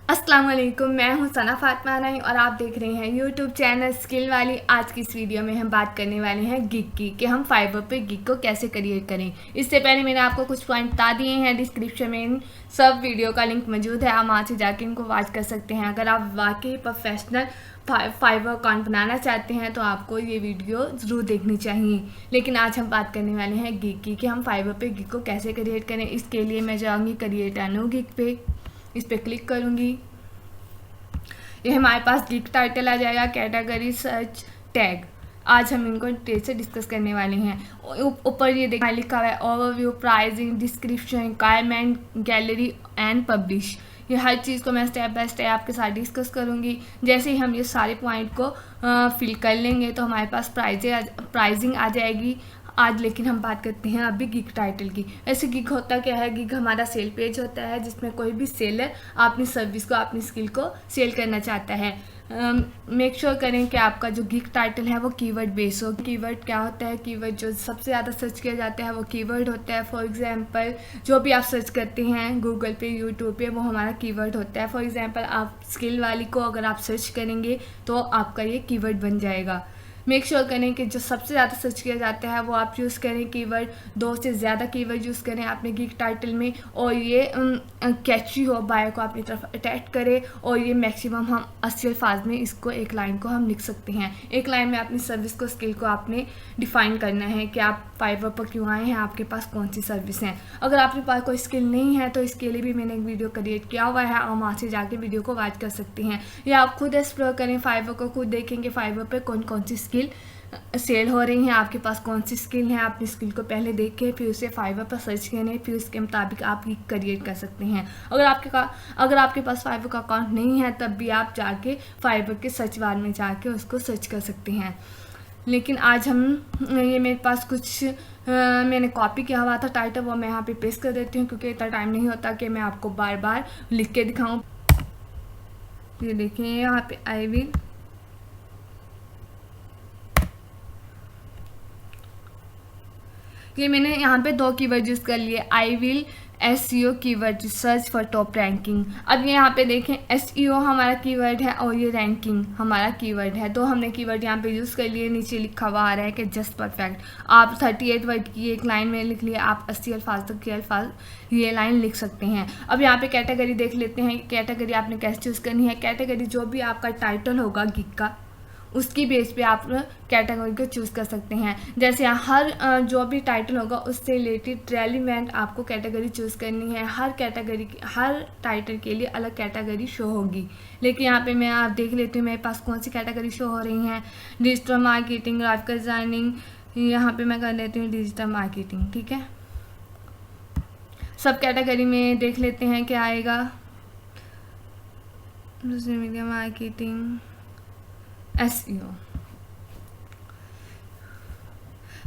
अस्सलाम वालेकुम, मैं हूं सना फातिमा नईम और आप देख रहे हैं यूट्यूब चैनल स्किल वाली। आज की इस वीडियो में हम बात करने वाले हैं गिग की कि हम फाइवर पे गिग को कैसे क्रिएट करें। इससे पहले मैंने आपको कुछ पॉइंट बता दिए हैं, डिस्क्रिप्शन में इन सब वीडियो का लिंक मौजूद है, आप वहाँ से जाके इनको वॉच कर सकते हैं। अगर आप वाकई प्रोफेशनल फाइवर अकाउंट बनाना चाहते हैं तो आपको ये वीडियो ज़रूर देखनी चाहिए। लेकिन आज हम बात करने वाले हैं गिग की कि हम फाइवर पे गिग को कैसे क्रिएट करें। इसके लिए मैं जाऊँगी क्रिएट अ न्यू गिग पे, इस पर क्लिक करूँगी। ये हमारे पास गिग टाइटल आ जाएगा, कैटेगरी, सर्च, टैग। आज हम इनको डिटेल से डिस्कस करने वाले हैं। ऊपर ये देखा लिखा हुआ है overview, pricing, description, requirement, gallery and publish. ये हर चीज़ को मैं स्टेप बाय स्टेप आपके साथ डिस्कस करूँगी। जैसे ही हम ये सारे पॉइंट को फिल कर लेंगे तो हमारे पास प्राइसिंग आ जाएगी आज। लेकिन हम बात करते हैं अभी गिग टाइटल की। ऐसे गिग होता क्या है? गिग हमारा सेल पेज होता है जिसमें कोई भी सेलर अपनी सर्विस को, अपनी स्किल को सेल करना चाहता है। मेक श्योर करें कि आपका जो गिग टाइटल है वो कीवर्ड बेस हो। कीवर्ड क्या होता है? कीवर्ड जो सबसे ज़्यादा सर्च किया जाता है वो कीवर्ड होता है। फॉर एग्जांपल जो भी आप सर्च करते हैं गूगल पे, यूट्यूब पे, वो हमारा कीवर्ड होता है। फॉर एग्जांपल आप स्किल वाली को अगर आप सर्च करेंगे तो आपका ये कीवर्ड बन जाएगा। मेक श्योर करें कि जो सबसे ज़्यादा सर्च किया जाता है वो आप यूज़ करें कीवर्ड। 2 से ज़्यादा कीवर्ड यूज़ करें अपने गिग टाइटल में, और ये कैची हो, बायर को अपनी तरफ अट्रैक्ट करे। और ये मैक्सिमम हम 80 अल्फाज में इसको, एक लाइन को हम लिख सकते हैं। एक लाइन में अपनी सर्विस को, स्किल को आपने डिफाइन करना है कि आप फाइवर पर क्यों आए हैं, आपके पास कौन सी सर्विस हैं। अगर आपके पास कोई स्किल नहीं है तो इसके लिए भी मैंने एक वीडियो क्रिएट किया हुआ है, आप वहाँ से जाके वीडियो को वॉच कर सकते हैं। या आप खुद एक्सप्लोर करें फाइवर को, खुद देखेंगे फाइवर पर कौन कौन सी स्किल सेल हो रही हैं, आपके पास कौन सी स्किल है। अपनी स्किल को पहले देख के फिर उसे फाइवर पर सर्च करें, फिर उसके मुताबिक आप क्रिएट कर सकते हैं। अगर आपके पास फाइवर का अकाउंट नहीं है तब भी आप जाके फाइवर के सर्च बार में जाके उसको सर्च कर सकते हैं। लेकिन आज हम ये मेरे पास कुछ मैंने कॉपी किया हुआ था टाइटल, वो मैं यहाँ पे पेस्ट कर देती हूँ क्योंकि इतना टाइम नहीं होता कि मैं आपको बार बार लिख के दिखाऊँ। ये देखिए यहाँ पे आई विल, ये मैंने यहाँ पे 2 कीवर्ड यूज़ कर लिए, I will SEO keyword, search for top ranking. अब ये यहाँ पे देखें SEO हमारा कीवर्ड है और ये रैंकिंग हमारा कीवर्ड है। 2 हमने कीवर्ड यहाँ पे यूज़ कर लिए। नीचे लिखा हुआ आ रहा है कि जस्ट परफेक्ट। आप 38 वर्ड की एक लाइन में लिख लिए, आप 80 अल्फाज तक के अल्फाज ये लाइन लिख सकते हैं। अब यहाँ पे कैटेगरी देख लेते हैं, कैटेगरी आपने कैसे चूज़ करनी है। कैटेगरी जो भी आपका टाइटल होगा गिग का, उसकी बेस पे आप कैटेगरी को चूज़ कर सकते हैं। जैसे हर जो भी टाइटल होगा उससे रिलेटेड रेलिवेंट आपको कैटेगरी चूज़ करनी है। हर कैटेगरी की, हर टाइटल के लिए अलग कैटेगरी शो होगी। लेकिन यहाँ पे मैं आप देख लेती हूँ मेरे पास कौन सी कैटेगरी शो हो रही हैं। डिजिटल मार्केटिंग, ग्राफिकल डिज़ाइनिंग, यहाँ पे मैं कर लेती हूँ डिजिटल मार्केटिंग। ठीक है, सब कैटेगरी में देख लेते हैं क्या आएगा। सोशल मीडिया मार्केटिंग, SEO,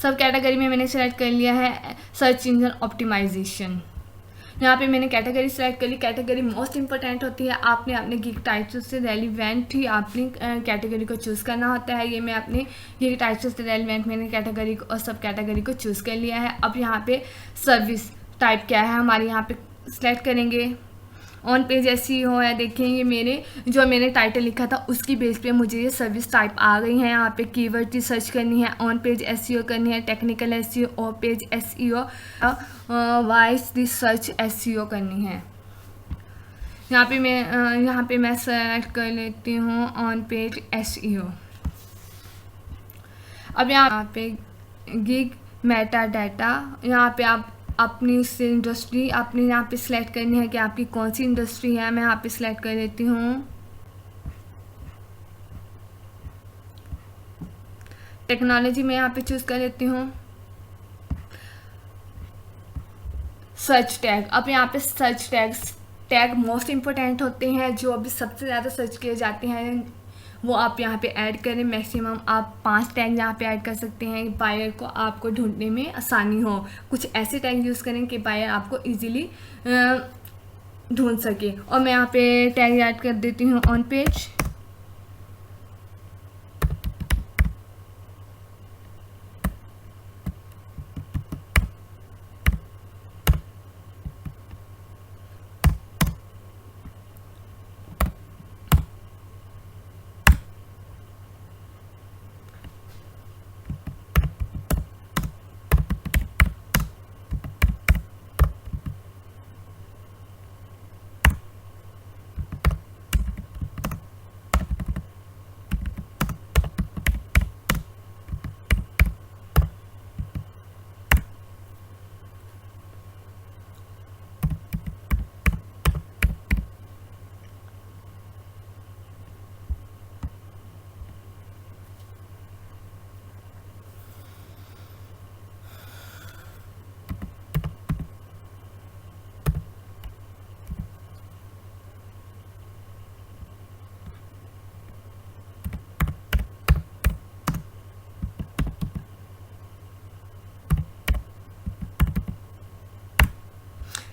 सब कैटेगरी में मैंने सेलेक्ट कर लिया है। सर्च इंजन ऑप्टिमाइजेशन, यहाँ पे मैंने कैटेगरी सेलेक्ट कर ली। कैटेगरी मोस्ट इंपॉर्टेंट होती है, आपने अपने गिग टाइटल से रेलिवेंट ही आपने कैटेगरी को चूज़ करना होता है। ये मैं अपने गिग टाइटल से रेलिवेंट मैंने कैटेगरी को और सब कैटेगरी को चूज़ कर लिया है। अब यहाँ पे सर्विस टाइप क्या है हमारे, यहाँ पे सेलेक्ट करेंगे। ऑन पेज SEO है, देखेंगे मैंने टाइटल लिखा था उसकी बेस पे मुझे ये सर्विस टाइप आ गई है। यहाँ पे कीवर्ड की सर्च करनी है, ऑन पेज SEO करनी है, technical SEO, of page SEO, voice research SEO करनी है। यहाँ पे मैं सेलेक्ट कर लेती हूँ ऑन पेज SEO। अब यहाँ पे गिग मेटा डाटा, यहाँ पे आप अपनी इंडस्ट्री अपनी यहाँ पे सिलेक्ट करनी है कि आपकी कौन सी इंडस्ट्री है। मैं यहाँ पे सिलेक्ट कर लेती हूँ टेक्नोलॉजी, में यहाँ पे चूज़ कर लेती हूँ। सर्च टैग, अब यहाँ पे सर्च टैग मोस्ट इम्पोर्टेंट होते हैं, जो अभी सबसे ज़्यादा सर्च किए जाते हैं वो आप यहाँ पे ऐड करें। मैक्सिमम आप 5 टैग यहाँ पे ऐड कर सकते हैं, बायर को आपको ढूंढने में आसानी हो। कुछ ऐसे टैग यूज़ करें कि बायर आपको इजीली ढूंढ सके। और मैं यहाँ पे टैग ऐड कर देती हूँ ऑन पेज,